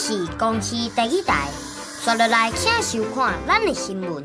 是公司第一台，刷落来请收看咱的新闻。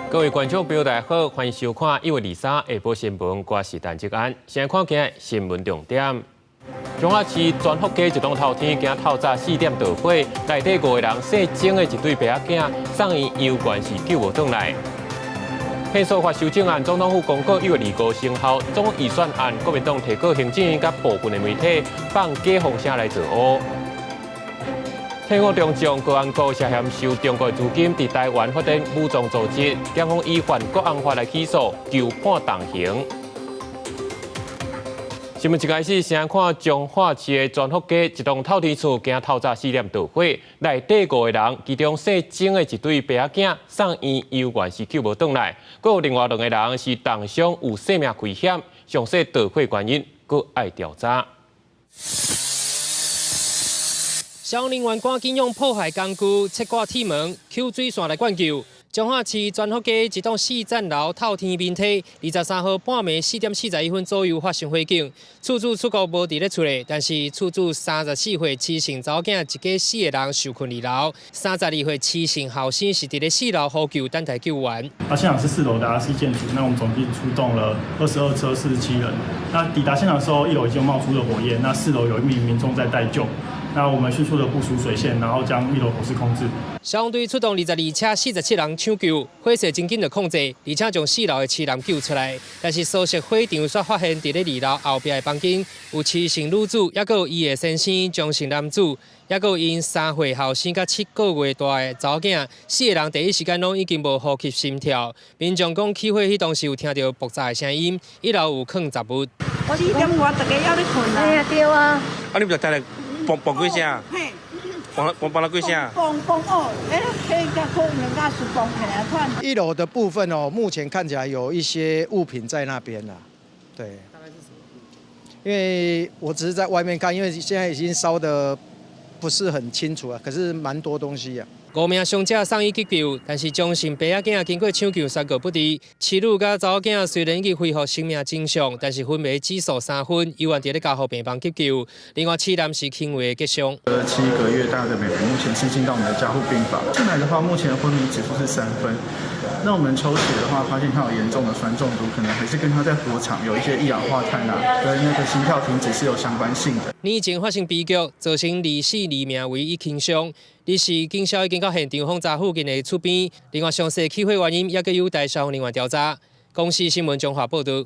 各位观众朋友，大家好，欢迎收看1月23下晡新闻，我是陈志安。先看今日新闻重点：彰化市全福街一栋透天，今透早4点着火，内底5个人姓曾的一对爸仔囝送医医院是救无转来。骗诉法修正案，总统府公告1月25生效。总预算案，国民党提告行政院甲部分的媒体放假风声来造谣。天我中将国安局涉嫌收中国资金，伫台湾发展武装组织，检方依犯国安法来起诉，就判重刑。新闻一开始，先看彰化市的全福街一栋透天厝，今透早4点着火，内底5个人，其中姓曾的一对爸仔囝送医院是救无转来，阁有另外2个人是重伤，有生命危险。详细着火原因，阁爱调查。消防人员赶紧用破坏工具切割铁门、抽水线来灌救。彰化市全福街一栋4层楼透天面体，23号半暝4点41分左右发生火警。厝主出国无伫咧厝里，但是厝主34岁妻姓查某囝一家4个人受困2楼，32岁妻姓后生是伫咧4楼呼救等待救援。现场是4楼的RC建筑，那我们总计出动了22车47人。那抵达现场的时候，1楼已经冒出了火焰，那4楼有1名民众在待救。那我们迅速的部署水线，然后将1楼火势控制。消防队出动22车47人抢救，火势真紧就控制，而且将4楼的7人救出来。但是所涉火场却发现伫咧2楼后壁的房间有7姓女子，也有伊的先生张姓男子，也有因3岁后生甲7个月大的查某囝，4个人第一时间拢已经无呼吸心跳。民众讲起火迄当时有听到爆炸的声音，1楼有藏杂物。我4点外，大家还咧困啊。哎呀，对啊。啊，你不就带来嘣几声？嘿。嘣了几声？嘣哦，迄个可能家是嘣起来看。1楼的部分哦，目前看起来有一些物品在那边啦。对。大概是什么？因为我只是在外面看，因为现在已经烧得不是很清楚了，可是蛮多东西啊。5名伤者送医急救，但是张姓爸仔囝经过抢救3个不治。妻女甲查某囝虽然已经恢复生命正常，但是昏迷指数3分，医院伫咧加护病房急救。另外7人是轻微的击伤。7个月大的妹妹目前是进到我们的加护病房，进来的话，目前的昏迷指数是3分。那我们抽血的话，发现她有严重的酸中毒，可能还是跟她在火场有一些一氧化碳跟那个心跳停止是有相关性的。年前发生悲剧，造成2死2命，唯一轻伤。日时警消已经到现场轰炸附近的厝边，另外详细起火原因也搁有待消防人员调查。公视新闻综合报道。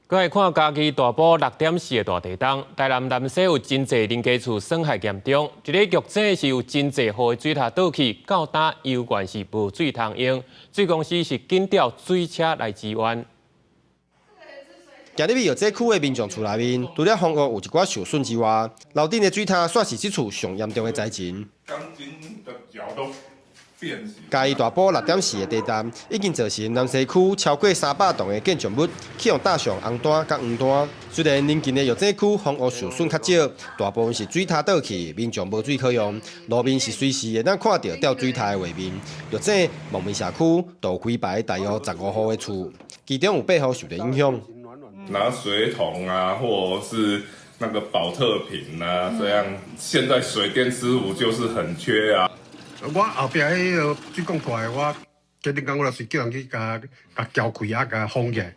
再来看嘉义大埔6点4的大地震，台南南西有真侪人家厝损害严重，一个剧症是有真侪户的水塔倒去，到打医院是无水通用，水公司是紧调水车来支援。今日有这区的民众厝内面，除了房屋有一寡受损之外，楼顶的水塔算是这厝上严重的灾情。嘉义大埔6点4的地震，已经造成南西区超过300栋的建筑物起用搭上红单甲黄单。虽然邻近的药井区房屋受损较少，大部分是水塔倒去，民众无水可用，路面是随时会当看到吊水塔的画面。药井蒙面社区都有几排大约15户的厝，其中有8户受到影响。拿水桶啊，或者是那个保特瓶啊，这样现在水电师傅就是很缺啊。我后壁迄个水管破，我决定讲我就是叫人去甲撬开啊，甲封起来。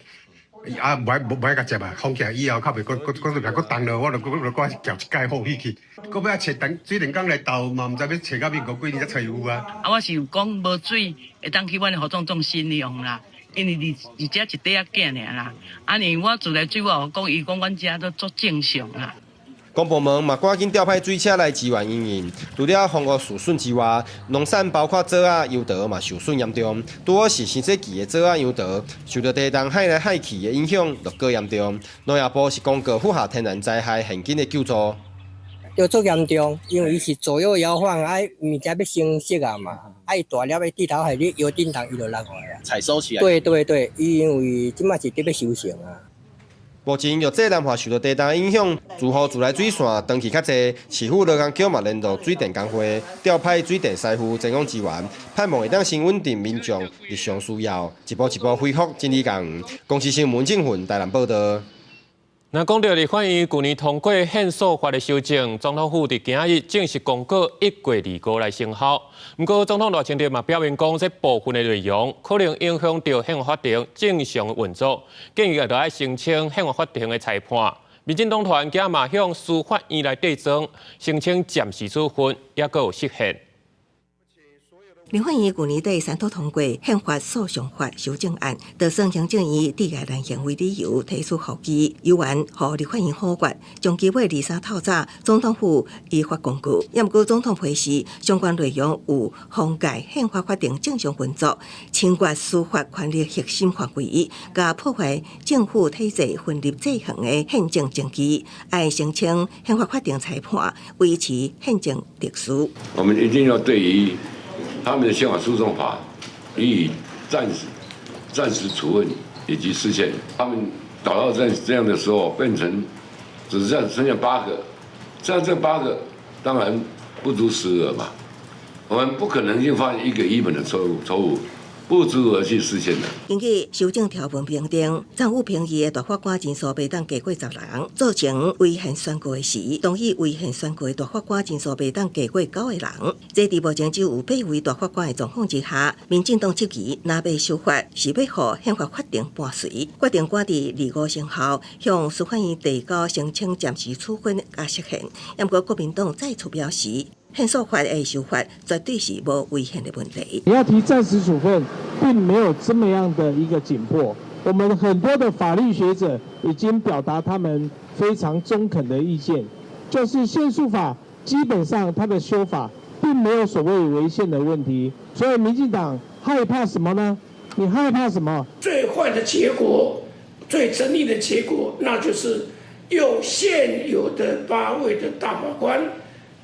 啊，唔爱甲接啊，封起来以后，较袂佫动了，我就佫撬一盖好去。佫要找水电工来斗嘛，唔知要找到面5几年才找有啊。啊，我是有讲无水，会当去阮的合作中心用啦。因为而家一块仔囝尔啦，安尼我自来水我讲，伊讲阮遮都足正常啦。公部门嘛赶紧调派水车来支援营运，除了房屋受损之外，农产包括枣啊、油桃嘛受损严重。拄好是新世纪的枣啊、油桃，受到地震害来害去的影响，就更严重。农业部是公告府下天然灾害现金的救助。就足严重，因为伊是左右摇晃，物件要升色啊嘛，伊大粒的地头海你摇叮当，伊就落来啊。采收起来。对，伊因为即马是伫要收成啊。目前药剂南化受到地震影响，自河自来水线长期较济，市府罗岗桥嘛联络水电工会，调派水电师傅前往支援，盼望会当先稳定民众日常需要，一步一步恢复整理工园。公司新闻郑云台南报道。那讲到立法院去年通过宪诉法的修正，总统府伫今日正式公告1月2号来生效。不过，总统大清德嘛表明讲，这部分的内容可能影响到宪法法庭正常运作，建议就要申请宪法法庭的裁判。民进党团今嘛向司法院来递增，申请暂时处分，也阁有释宪。立法院去年底三读通过宪法诉讼法修正案，就算行政院抵押人行为理由提出复议，有缘予立法院否决，将期尾23透早总统府依法公告。也毋过总统批示相关内容有妨碍宪法法庭正常运作、侵越司法权力核心范围，甲破坏政府体制分立制衡的宪政证据，爱申请宪法法庭裁判维持宪政秩序。我们一定要对于他们的宪法诉讼法予以暂时处分以及释宪。他们搞到这样的时候，变成只剩下8个，这8个当然不足10额嘛。我们不可能就犯一个基本的错误。不足而去实现的。根据修正条文评定，政府评议的大法官人数袂当超过10人，造成违宪宣告的时，同意违宪宣告的大法官人数袂当超过9个人。这伫目前只有8位大法官的状况之下，民进党质疑若要修法，是要予宪法法庭判随，决定赶伫2、5生效，向司法院提交申请暂时处分加释宪。不过国民党再次表示，宪诉法的修法绝对是无违宪的问题。你要提暂时处分，并没有这么样的一个紧迫。我们很多的法律学者已经表达他们非常中肯的意见，就是宪诉法基本上它的修法并没有所谓违宪的问题。所以民进党害怕什么呢？你害怕什么？最坏的结果，最争议的结果，那就是用现有的8位的大法官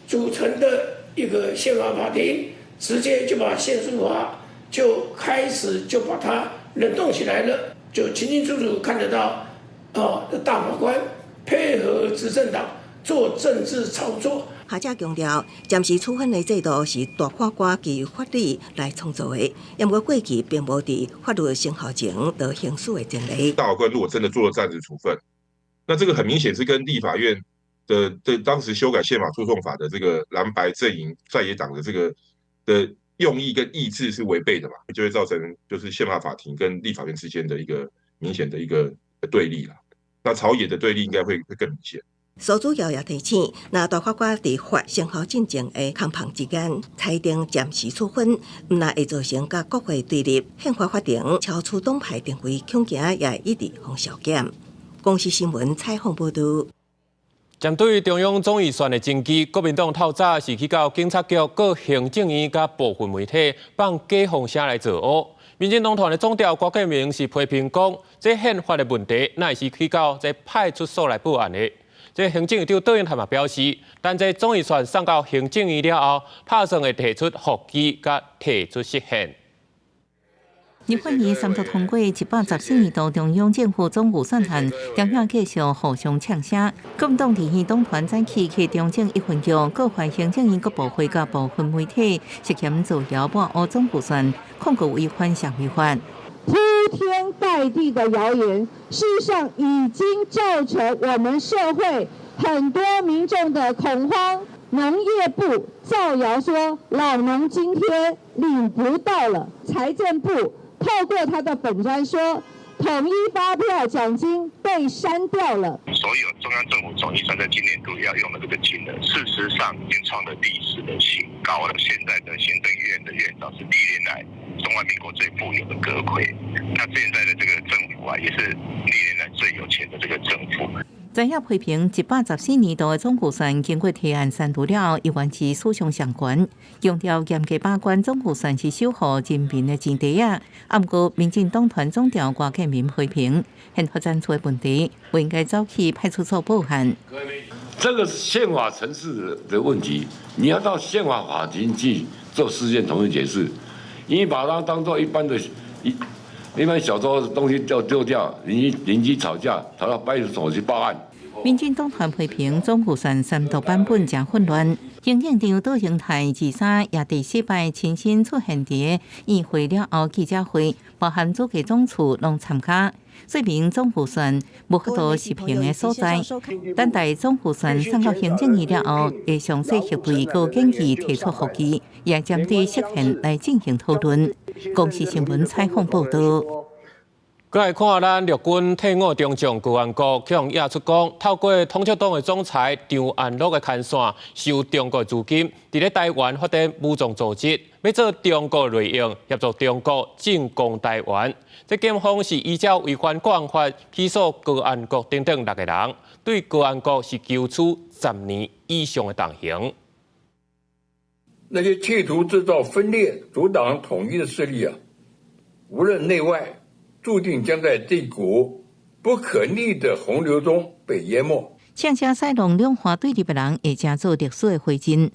组成的一个宪法法庭，直接就把宪诉法就开始就把它冷冻起来了，就清清楚楚看得到，大法官配合执政党做政治操作。学者强调，暂时处分的制度是大法官基于法律来创造的，不过过去并无伫法律生效前就行使的前例。大法官如果真的做了暂时处分，那这个很明显是跟立法院的当时修改宪法诉讼法的这个蓝白阵营在野党的这个的用意跟意志是违背的嘛，就会造成就是宪法法庭跟立法院之间的一个明显的一个对立啦。那朝野的对立应该会更明显。苏主要也提醒，若大法官伫法生效进程的空棚之间裁定暂时处分，那会造成甲国会对立。宪法法庭超出党派定位恐惊也一直防小检。公视新闻采访报道。针对中央总预算的征集，国民党透早是去到警察局、各行政院甲部分媒体放假风声来造谣。民进党团的总调郭建明是批评讲，这宪法的问题，乃是去到这派出所来报案的。这行政院长邓英他嘛表示，但这总预算送到行政院了后，拍算会提出复议甲提出释宪。立法院三读通过114年度中央政府总预算案，两院继续互相呛声。国民党提议党团早起去中正1分局，各环行政院各部会甲部分媒体涉嫌造谣抹黑总预算，控告违反宪法。铺天盖地的谣言，事实上已经造成我们社会很多民众的恐慌。农业部造谣说老农津贴领不到了，财政部透过他的本专说统一发票奖金被删掉了。所有中央政府总预算在今年度要用的这个金额，事实上已经创了历史的新高了。现在的行政院的院长是历年来中华民国最富有的阁揆，那现在的这个政府啊，也是历年来最有钱的这个政府。专业批评114年度的总预算经过提案删除了，以完其诉讼相关，强调严格把关总预算是守护人民的前提啊。不过，民进党团总调郭建明批评，宪法展出的问题，不应该早起派出所报案。这个是宪法程式的问题，你要到宪法法庭去做事件同意解释，你把它当做一般小偷的东西丢掉，邻居吵架，跑到派出所去报案。民进党团批评总预算3读版本真混乱，行政长杜英泰23也第4摆亲身出现伫议会了后记者会，包含主计总处拢参加，说明总预算无法度实行的所在。等待总预算送到行政院了后，会详细核对各建议提出复议，也针对实现来进行讨论。公视新闻采访报道。再来看咱陆军退伍中将高安国向亚出讲，透过统促党的总裁张安乐的牵线，收中国资金，伫咧台湾发展武装组织，要做中国内应，协助中国进攻台湾。这检方是依照违反国安法起诉高安国等等6个人，对高安国是求处10年以上的党刑。那些企图制造分裂、阻挡统一的势力啊，无论内外，注定将在这股不可逆的洪流中被淹没。呛声使用两岸对立的人会加做历史的回震。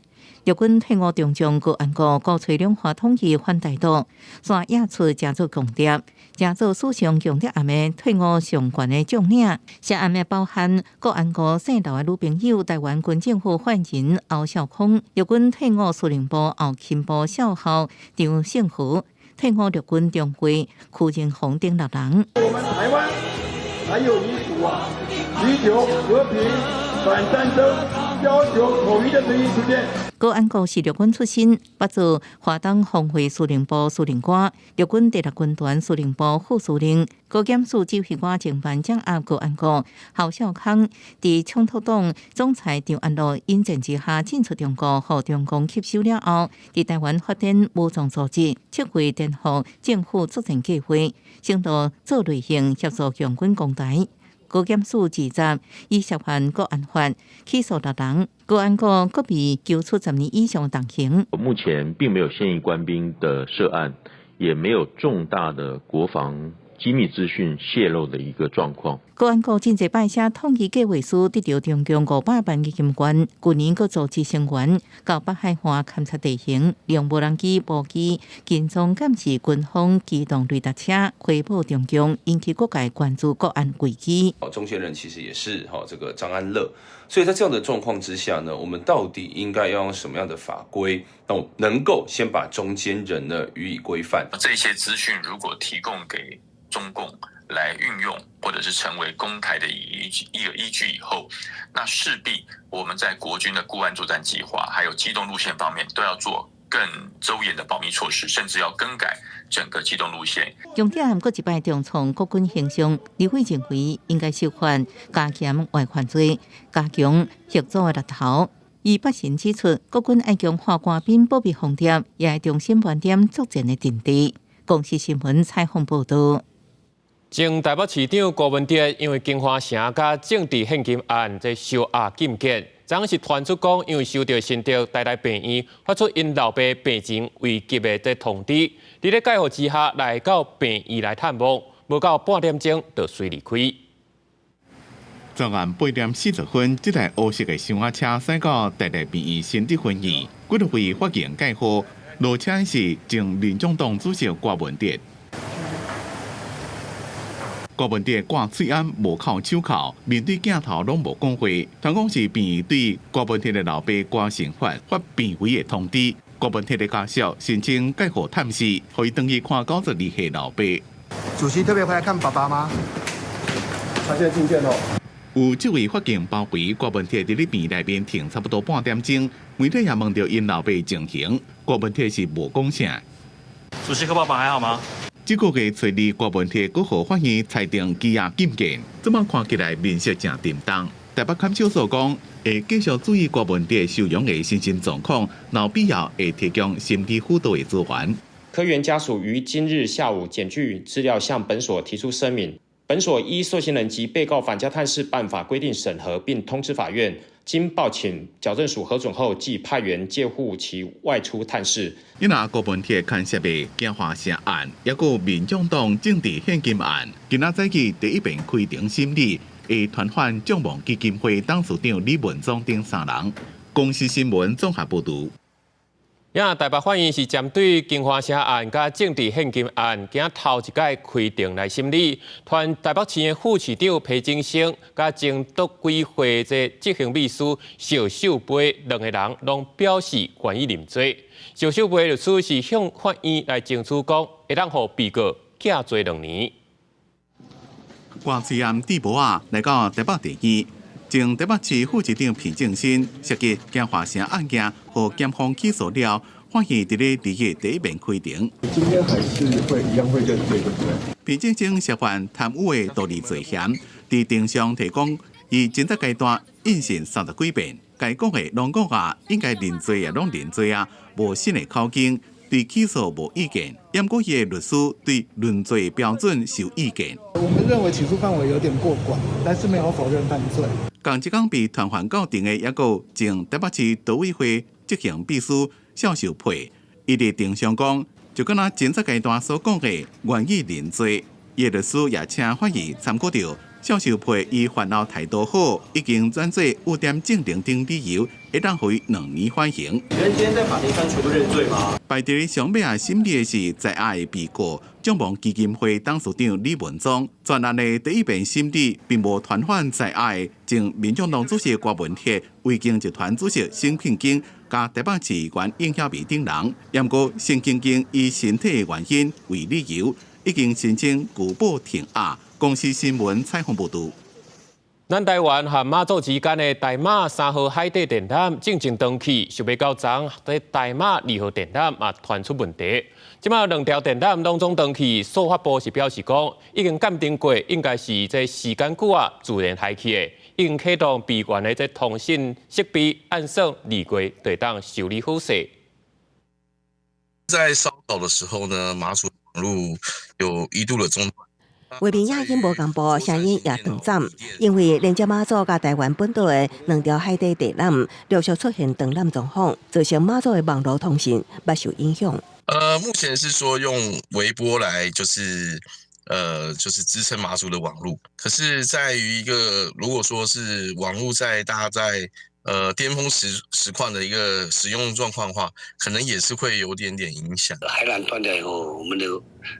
陆军退伍中将高安国鼓吹两岸统一反台独，山野出加做强调，加做史上强烈暗的退伍上悬的将领。涉案的包含高安国姓刘的女朋友台湾军政府发言人欧少康，陆军退伍司令部后勤部少校张胜福，退伍陆军中尉柯建宏等6人。我们台湾还有遗嘱啊，追求和平、反战争、要求统一的这一实践。高安国是陆军出身，捌做华东防卫司令部司令官、陆军第6军团司令部副司令。高检署指挥官承办掌握高安国、侯孝康，伫冲突党总裁张安乐引荐之下进出中国，互中共吸收了后，伫台湾发展武装组织，撤回颠覆政府作战计划，先到做类型协助强军攻台。高检署指责以涉犯国安法起诉6人，高安国各被求处10年以上党刑。目前并没有现役官兵的涉案，也没有重大的国防机密资讯泄露的一个状况。高安国真济摆写统一计划书，得到中共500万嘅金元。去年佮组织成员到北海岸勘察地形，利用无人机、无机、紧张监视军方机动雷达车，回报中共，引起各界关注国安危机。中间人其实也是这个张安乐，所以在这样的状况之下呢，我们到底应该要用什么样的法规，能够先把中间人呢予以规范？这些资讯如果提供给中共来运用，或者是成为公开的一个依据以后，那势必我们在国军的固安作战计划还有机动路线方面都要做更周延的保密措施，甚至要更改整个机动路线。重点还佫一摆重创国军形象，李慧认为应该修法加强外犯罪，加强协助的力头。伊北辰指出，国军爱强化官兵保密防谍，也爱重新盘点作战的阵地。公视新闻采访报道。前台北市长郭文哲因为金华城甲政治献金案在收押禁见，昨是传出讲，因为收到新竹台大病院发出因老爸病情危急的通知，伫咧介护之下来到病院来探望，无到半点钟就随离开。昨晚8点40分，这台黑色的厢仔车驶到台大病院新竹分院，纪律会发言介护，落车是前民众党主席郭文哲。郭文哲挂嘴安无靠手铐，面对镜头拢无讲话，通讲是病院对郭文哲的老爸郭成发发病危的通知。郭文哲的家属申请介护探视，可以登去看92岁老爸。主席特别回来看爸爸吗？他现在进见喽。有这位法警包围郭文哲伫咧病内面停差不多半点钟，媒体也问到因老爸情形，郭文哲是无讲啥。主席和爸爸还好吗？这个月初二，郭文哲国和法院裁定羁押禁见，这么看起来面色正沉重。台北看守所讲，会继续注意郭文哲收容的身心状况，若必要会提供心理辅导的资源。科员家属于今日下午检具资料向本所提出声明，本所依受刑人及被告返家探视办法规定审核，并通知法院。经报请矫正署核准后，即派员借护其外出探视。因那郭文哲牵涉的金华城案，也有民众党政治献金案，今仔早起第一遍开庭审理，的团反将亡基金会董事长李文忠等3人。公司新闻综合报道。台北法院是针对金华社案甲政治献金案，今头一届开庭来审理。团台北市的副市长裴景生甲前督规会的执行秘书邵秀培2个人拢表示愿意认罪。邵秀培律师是向法院来争取讲，会当互被告假罪2年。瓜子案地保啊来到台北地院，前台北市副市长裴正新涉及金华城案件和检方起诉了，法院伫咧2月第1面开庭。今天还是一样会认罪，对不对？裴正新涉犯贪污的道理罪嫌，伫庭上提供伊前一阶段应讯30几遍，该讲的拢讲啊，应该认罪啊，拢认罪啊，无新的口径。对起诉无意见，不过伊的律师对论罪标准是有意见。我们认为起诉范围有点过广，但是没有否认犯罪。同一天被传唤到庭的，也有前台北市都委会执行秘书邵秀培，伊伫庭上讲，就敢若前一阶段所讲的愿意认罪。伊的律师也请法院参考到邵秀培伊烦恼态度好，已经转做污点证明等理由，会当予伊2年缓刑。请问今天在法庭上全部认罪吗？排伫上尾啊审理的是在案的被告将亡基金会董事长李文忠。专案的第1遍审理并无传唤在案的前民众党主席郭文铁、维京集团主席沈庆京、甲台北市议员应晓薇等人。不过沈庆京以身体的原因为理由，已经申请拒保停押。公司新闻采访报道。咱台湾和马祖之间的台马3号海底电缆正常登记，想要到昨在台马2号电缆也传出问题。即马2条电缆拢总登记，司法部是表示讲，已经鉴定过，应该是这时间久啊自然害去的，已经启动闭源的这通讯设备，按算2月就当修理好势。在稍早的时候呢，马祖网路有1度的中断。画面也因无公布，声音也断暂，因为连接马祖甲台湾本岛的2条海底电缆陆续出现断缆状况，造成马祖的网络通讯不受影响。目前是说用微波来就是支撑马祖的网路，可是在于一个如果说是网路大家在巅峰实况的一个使用状况的话，可能也是会有点影响。海缆断掉以后，我们的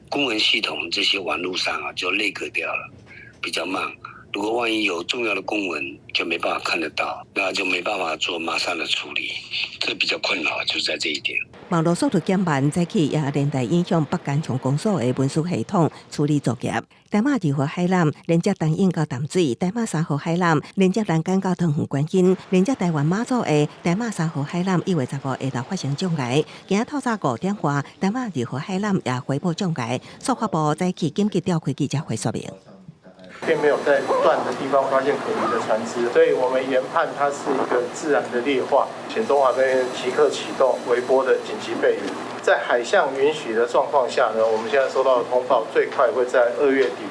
公文系统这些网路上就内割掉了，比较慢。如果万一有重要的公文，就没办法看得到，那就没办法做马上的处理，这比较困扰，就在这一点。网络速度减慢，再起也连带影响北干乡公所的文书系统处理作业。台马2号海缆连接东引到淡水，台马3号海缆连接南港到汤屿关心，连接台湾马祖的台马3号海缆1月15日下昼发生障碍。今日透早5点外，台马2号海缆也回报障碍，司法部再起紧急召开记者会说明。并没有在断的地方发现可疑的船只，所以我们研判它是一个自然的裂化，请中华这边即刻启动微波的紧急备援。在海象允许的状况下呢，我们现在收到的通报，最快会在2月底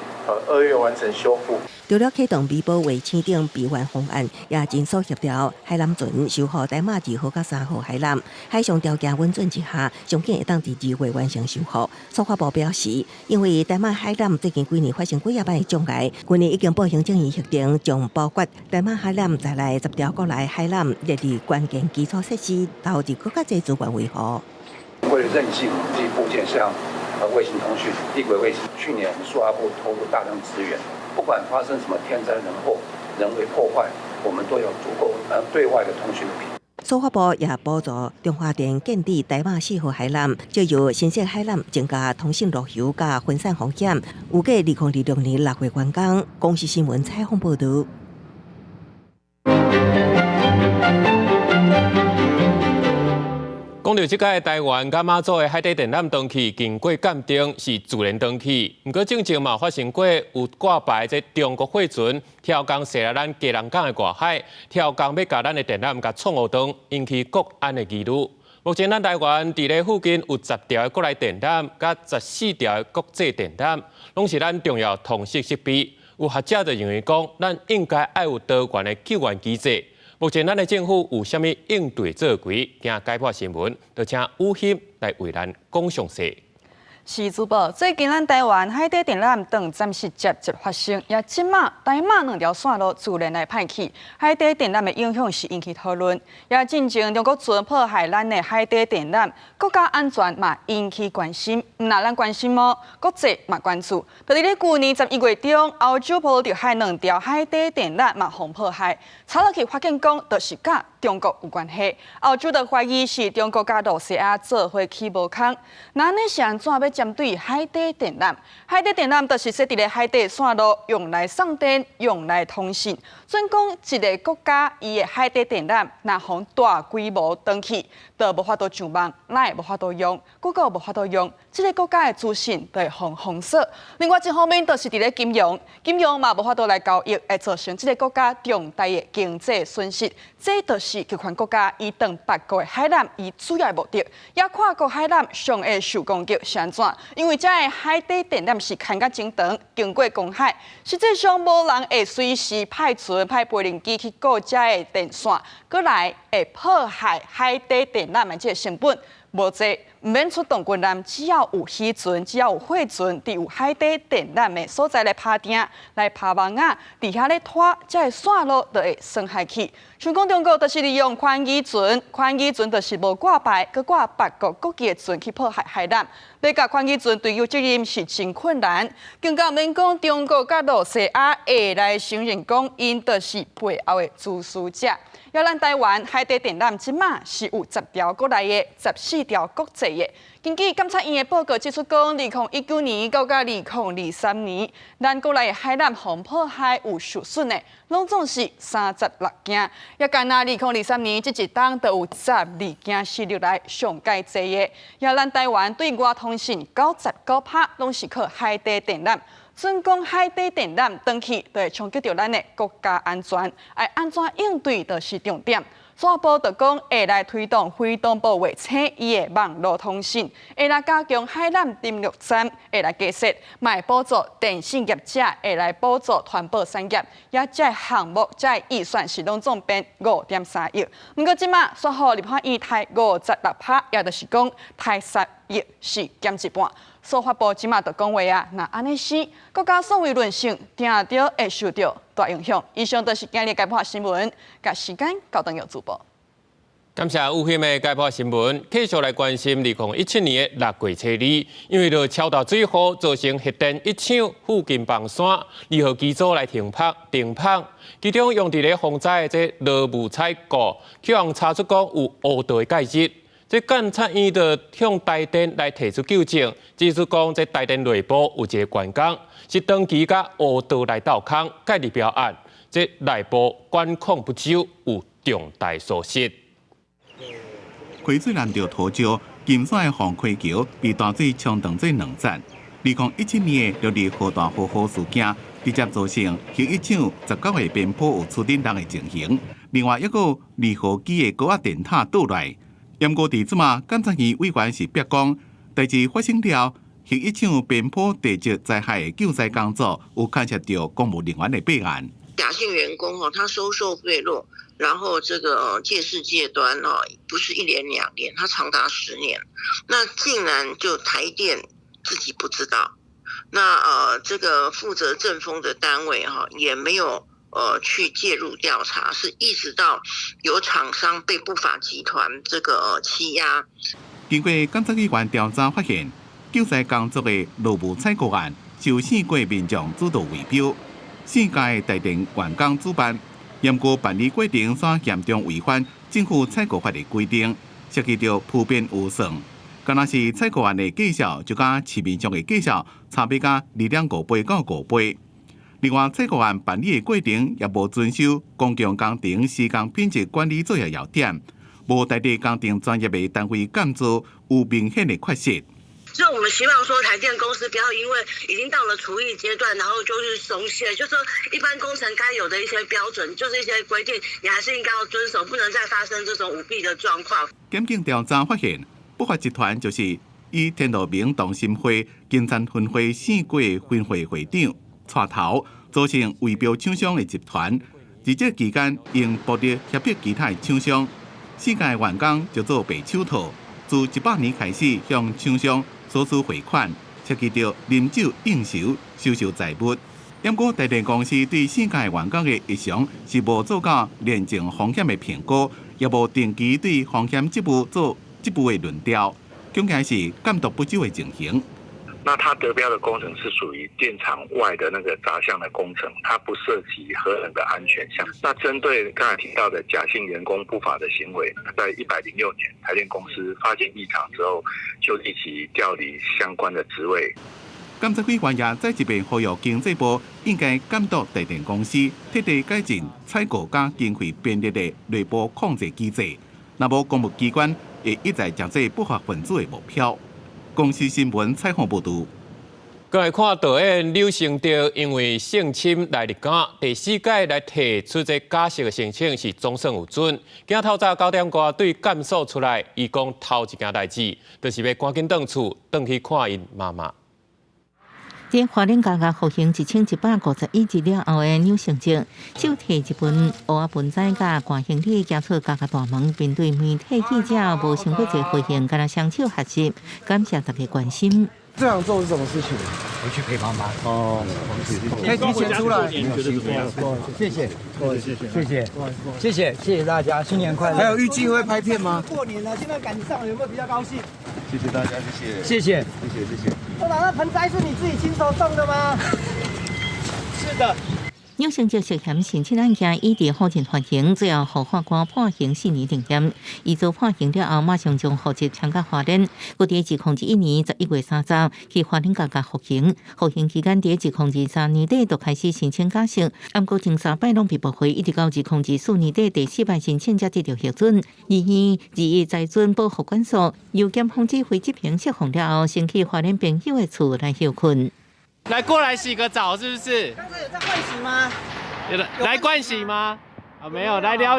，2月完成修复。除了启动微波卫星等闭环方案，也尽速协调海南船修复台马2号到3号海缆，海上条件稳准之下，上见会当伫2月完成修复。司法部表示，因为台马海缆最近几年发生几啊摆的障碍，今年已经步行政院协定，将包括台马海缆在内10条国内海缆列入关键基础设施，投入更加侪资源维护。为了韧性，这些部件像卫星通讯、低轨卫星，去年司法部投入大量资源。不管发生什么天灾人祸、人为破坏，我们都有足够对外的通讯的频率。司法部也补助中华电建立台马4号海缆，借由新设海缆增加通讯路由甲分散风险。预计2026年6月完工。公司新闻采访报道。讲到这届台湾甲马祖的海底电缆登记经过鉴定是自然登记，不过正嘛发生过有挂牌在中国货船跳江驶来咱基隆港的外海，跳江要甲咱的电缆甲闯红灯，引起国安的疑虑。目前咱台湾伫咧附近有10条的国内电缆，甲14条的国际电缆，拢是咱重要通讯设备。有学者就认为讲，咱应该要有多元的救援机制。目前咱的政府有啥物应对作为？今解剖新闻，就请吴鑫来为咱讲详细。是主播，最近咱台湾海底电缆等暂时接发生，也即马台马2条线路自然来歹去，海底电缆的影响是引起讨论。也进前中国准破坏咱的海底电缆，国家安全嘛引起关心。唔那咱关心么？国际嘛关注。就伫咧去年11月中，欧洲波罗的海2条海底电缆嘛互破坏，查落去发现讲，就是甲中国有关系。欧洲的怀疑是中国甲罗西亚做伙起无空。那呢是安怎要针对海底电缆？海底电缆就是设伫咧海底线路，用来送电、用来通信。准讲一个国家伊的海底电缆若互大规模登去，就无法度上网，咱也无法度用，谷歌无法度用，这个国家的资讯就会封锁。另外一方面，就是伫咧金融嘛无法度来交易，会造成这个国家重大的经济损失。这就是集权国家伊当8国的海缆伊主要的目的。也跨国海缆上会受攻击是安怎？因为这个海底电缆是牵甲真长，经过公海，实际上无人会随时派无人机去顾这个电线，过来会破坏海底电缆的这个成本无济，唔免出动军舰，只要有渔船，只要有货船，伫有海底电缆的所在来拍定、来拍网啊，伫遐咧拖，这个线路就会损害去。像讲中国就是利用宽渔船就是无挂牌，佮挂8国国旗的船去破坏海缆。要甲宽渔船对有责任是真困难，更加免讲中国甲罗西亚会来承认讲，因就是背后的主使者。要咱台湾海底电缆即马是有10条国内的，14条国际的。根据监察院的报告指出，讲2019年到2023年，咱国内的海缆防破坏有受损的，拢总是36件。也干那2023年这一档就有12件是历来上界多的。也咱台湾对外通讯99%拢是靠海底电缆。准讲海底电缆登去，就会冲击到咱的国家安全，要安怎应对就是重点。抓捕就讲会来推动非党保卫车伊的网络通讯，会来加强海缆登陆站，会来加设，卖补助电信业者，会来补助环保产业。也这项目这预算是拢总编5.3亿。不过即马说好立法院台56%，也就是讲台10亿是减一半。司法部即马就讲话啊，那安尼是国家所谓论性，听到会受到大影响。以上就是今日解播新闻，甲时间交等由主播。感谢有线的解播新闻，继续来关心2017年的6月初2，因为着超大水雨造成核电一厂附近房山2号机组来停泊，其中用伫咧防灾的这罗姆采购，去人查出讲有污道的介质。这监察院就向台电来提出纠正，指出讲这台电内部有一个员工是长期甲污道来斗空，介入标案，这内部管控不周，有重大疏失。溪水南着土石，金山的洪溪桥被大水冲断做2站。2017年的6日河大河祸事件，直接造成核一厂19个边坡有出电人的情形。另外，还有2号机的高压电塔倒来。严格地即嘛，监察院委员是表讲，代志发生了，核一厂边坡地质灾害的救灾工作有牵涉到公务人员的备案。假性员工他收受贿赂，然后这个借势借端不是1年2年，他长达10年，那竟然就台电自己不知道，那这个负责政风的单位也没有去介入调查，是一直到有厂商被不法集团这个欺压。经过监察委员调查发现，救灾工作的罗姆采购案受4国民众主导围标，4家台电员工主办，严格办理过程却严重违反政府采购法的规定，涉及到普遍误算。敢若是采购案的绩效，就甲市面上的绩效差别甲2.5倍到5倍。另外，采购案办理的过程也无遵守公共工程施工品质管理作业要点，无台地工程专业的单位监督，有明显的缺失。所以我们希望说，台电公司不要因为已经到了除役阶段，然后就是松懈，就说一般工程该有的一些标准，就是一些规定，你还是应该要遵守，不能再发生这种舞弊的状况。检警调查发现，不法集团就是以天路明同心会金山分会4国分会会长带头，组成围标厂商的集团。在这期间，用部队协助其他厂商，4家员工就做白手套，自18年开始向厂商所需汇款，涉及到饮酒应酬、收受财物。不过，台电公司对4间员工的异常是无做到廉政风险的评估，也无定期对风险职务做职务的轮调，恐惊是监督不周的情形。那它得标的工程是属于电厂外的那个杂项的工程，它不涉及核能的安全项。那针对刚才提到的假性员工不法的行为，在106年台电公司发现异常之后，就立即调离相关的职位。监察会员也再一遍呼吁经济部应该监督台电公司彻底改进采购加经费编列的内部控制机制，若无公务机关会一再降低不法分子的目标。公司新闻采访报道。再来看导演刘成德因为性侵来入监，第4届来提出这假释的申请是总算有准。今透早9点多对监所出来，伊讲头一件代志，就是要赶紧回厝，回去看因妈妈。在花莲家服刑1151日了后的刘成德，手提一本乌阿本仔甲寒行李走出家大门，面对媒体记者无想过这回应，跟他双手合十，感谢大家关心。这样做是什么事情？回去陪妈妈。哦，可以提前出来。谢谢，谢谢大家，新年快乐。还有预计会拍片吗？过年了，现在赶上了，有没有比较高兴？谢谢大家，谢谢。部长，那盆栽是你自己亲手种的吗？是的。刘成德涉嫌性侵案件已伫法院判刑，最后予法官判刑4年定刑。伊遭判刑了后，马上将户籍迁到花莲。佮伫2021年11月30日去花莲家服刑。服刑期间，伫2023年底就开始申请假释，不过前3摆拢被驳回，一直到2024年底第4摆申请才得到核准。2月在准保护管束，由检方指挥执行释放了后，先去花莲朋友的厝来休困。来过来洗个澡是不是？刚才有在换洗吗？来盥洗吗？啊，没有，来聊。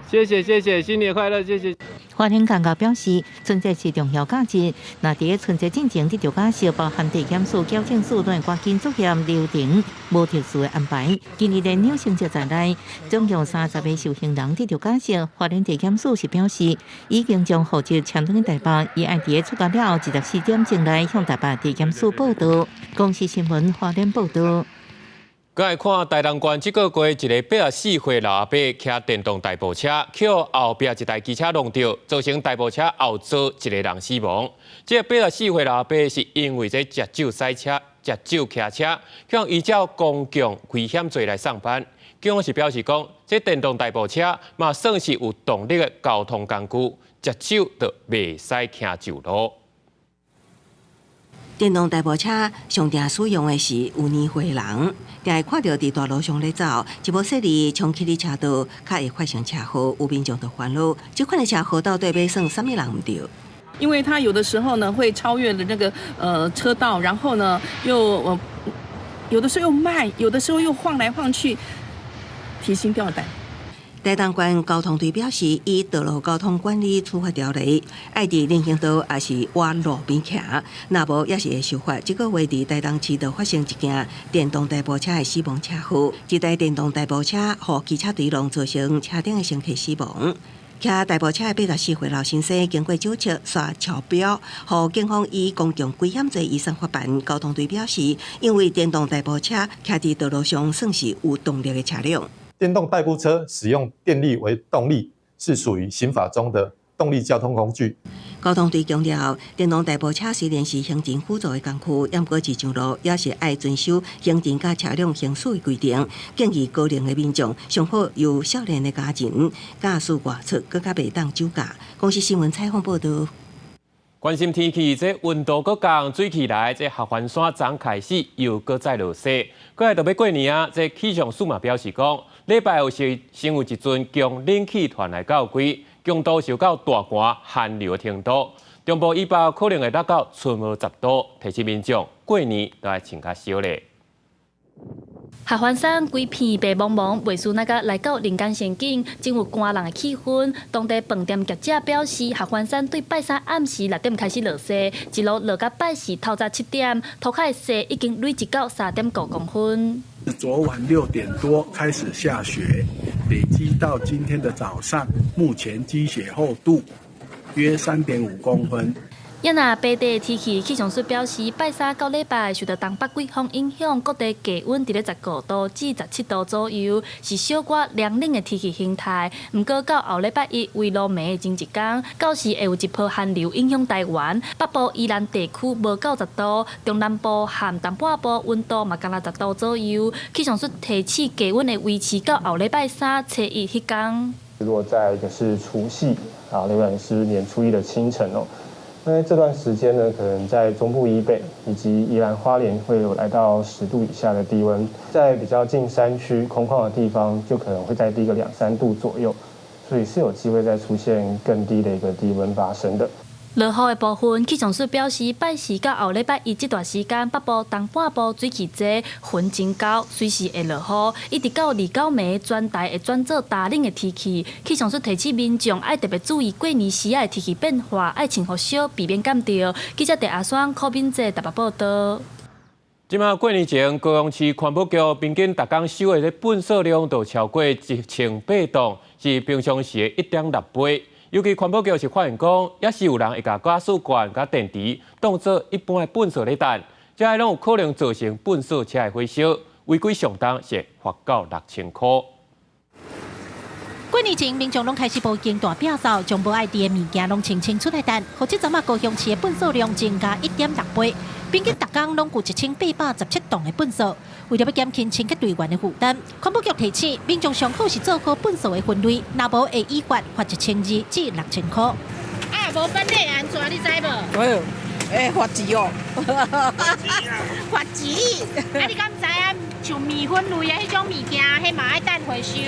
谢谢，新年快乐，谢谢。花莲监局表示，春节是重要假日，那伫春节进前得到假释，包含地检署、矫正署等关键作业流程，无特殊的安排。今日连刘成德在内，总共30个受刑人得到假释。花莲地检署是表示，已经将户籍迁到台北，伊爱伫出监了后24点钟内向台北地检署报到。公司新闻花莲报道。再来看台东县这个月，一个84岁老阿伯骑电动大步车，扣后壁一台机车撞到，造成大步车后座一个人死亡。这个84岁老阿伯是因为食酒赛车、食酒骑车，向依照公共危险罪来上班。警方是表示讲，这电动大步车嘛算是有动力的交通工具，食酒就袂使行酒路。电动大步车上定使用的是有年岁的人，定会看到伫大路上咧走，一部细里长距离车道，较会发生车祸，有民众就烦恼，这款的车祸到底要算什么人唔对？因为它有的时候呢会超越了那个车道，然后呢又有的时候又慢，有的时候又晃来晃去，提心吊胆。台东县交通队表示，以道路交通管理处罚条例，爱伫人行道也是往路边骑，若无也是会受罚。这个月伫台东市就发生一件电动大步车的死亡车祸，一台电动大步车互汽车追撞，造成车顶的乘客死亡。骑大步车的84岁老先生经过酒测刷超标，互警方以公共危险罪移送法办。交通队表示，因为电动大步车骑伫道路上算是有动力的车辆。电动代步车使用电力为动力，是属于刑法中的动力交通工具。交通队强调，电动代步车虽然是行政辅助的工具，但过是上路也是爱遵守行政甲车辆行驶的规定。建议高龄的民众上好由少年的家庭驾驶外出，更加袂当酒驾。公司新闻采访报道。关心天气，这温度搁降，水起来，这合欢山昨开始又搁再落雪。搁来就要过年啊！这气象署嘛表示讲，礼拜有先有一阵强冷气团来到位，强度受到大寒寒流的程度。中部以北可能会达到春无10度，提醒民众过年都要穿较少咧。合欢山规片白茫茫，袂输那个来到人间仙境，真有寒人的气氛。当地饭店业者表示，合欢山对拜三暗时6点开始落雪，一路落到拜四透早7点，涂骹的雪已经累积到3.9公分。昨晚6点多开始下雪，累积到今天的早上，目前积雪厚度约3.5公分。也那北地天气气象署表示，拜三到礼拜受到东北季风影响，各地低温伫咧19度至17度左右，是小可凉冷的天气形态。不过到后礼拜一为落暝的前一天，到时会有一波寒流影响台湾，北部宜兰地区无到10度，中南部和东半部温度嘛刚10度左右。气象署提醒低温会维持到后礼拜三初一迄天。落在一个是除夕啊，另外是年初一的清晨哦。那这段时间呢，可能在中部以北以及宜兰花莲会有来到10度以下的低温，在比较近山区空旷的地方，就可能会再低个2-3度左右，所以是有机会再出现更低的一个低温发生的。落雨的部分，气象署表示，拜四到后礼拜一这段时间，北部、东半部水汽多，云真高，随时会落雨，一直到2到暝，全台会转做大冷的天气。气象署提醒民众要特别注意过年时的天气变化，要穿雨小，避免感冒。记者陈阿双、柯敏哲台北报道。即马过年前，高雄市环保局平均逐工收的垃圾量就超过1800吨，是平常时的1.6倍。尤其环保局是发现讲，也是有人会把加速罐、甲电池当作一般的垃圾来担，这些拢有可能造成垃圾车的回收，违规上当是罚到6000块。过年前，民众拢开始报警大摒扫，将无爱滴的物件拢清出来担，或者昨高雄市的垃圾量增加1.6倍，平均逐工拢有1817吨的垃圾。为了要减轻清洁队员的负担，环保局提醒民众上好是做好垃圾的分类，若无会依法罚1200至6000块。啊，无分类安怎你知无？哎呦，罚钱哦！罚钱！啊，你敢知啊？像米粉类啊，迄种物件，迄嘛爱等回收。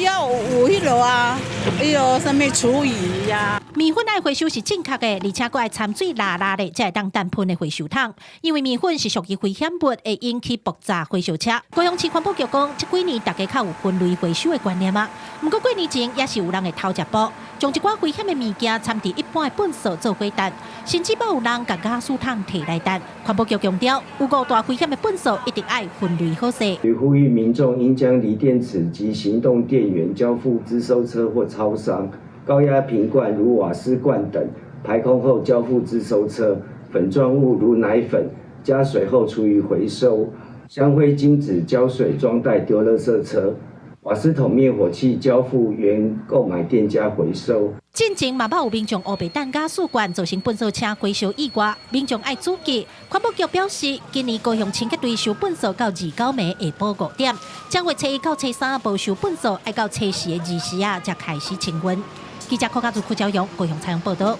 要有迄落啊，迄落什么厨余呀？米粉爱回收是正确的，而且佫爱掺水辣辣的，才会当单喷的回收桶。因为米粉是属于危险物，会引起爆炸回收车。高雄市环保局讲，这几年大家较有分类回收的观念啊。不过过年前也是有人会偷食补，将一寡危险的物件掺伫一般的垃圾做回弹，甚至有人把加速桶摕来弹。环保局强调，有5大危险的垃圾一定爱分类好势。呼吁民众应将锂电池及行动电源交付资收车或超商，高压瓶罐如瓦斯罐等排空后交付资收车，粉状物如奶粉加水后厨余回收，香灰金纸胶水装袋丢垃圾车，瓦斯桶灭火器交付原购买店家回收。进前嘛，有民众乌白蛋加速罐造成垃圾车回收意外，民众爱注意。环保局表示，今年高雄清洁队收垃圾到2到暝下晡5点，将会初1到初3无收垃圾，要到初4的2时才开始清运。记者柯家族、柯昭阳高雄采访报道。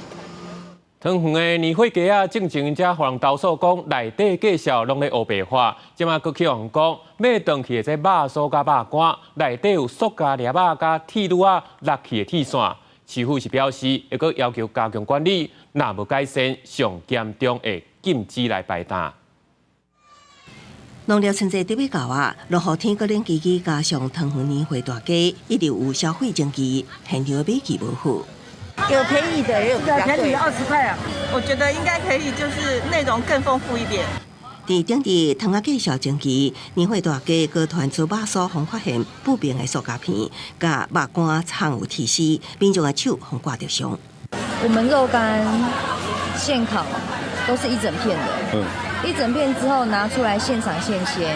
汤圆的年货架正前才互人投诉讲，内底介绍拢咧乌白化，即马佫去人讲，买回去的这肉酥甲肉干，内底有塑胶粒仔甲铁路啊落去的铁线。市府是表示，会佫要求加强管理，若无改善，上严重会禁止来摆摊。农历春节伫要到啊，落雨天，个冷叽叽加上汤圆年货大街，一直有消费争议，现场买气无好。有便宜的，也有比较贵20块啊。我觉得应该可以，就是内容更丰富一点。伫顶日汤仔介绍前期，年货大街高团做肉酥，互发现不明的塑胶片，甲肉干藏有铁丝，民众的手互挂着伤。我们肉干现烤都是一整片的，一整片之后拿出来现场现切，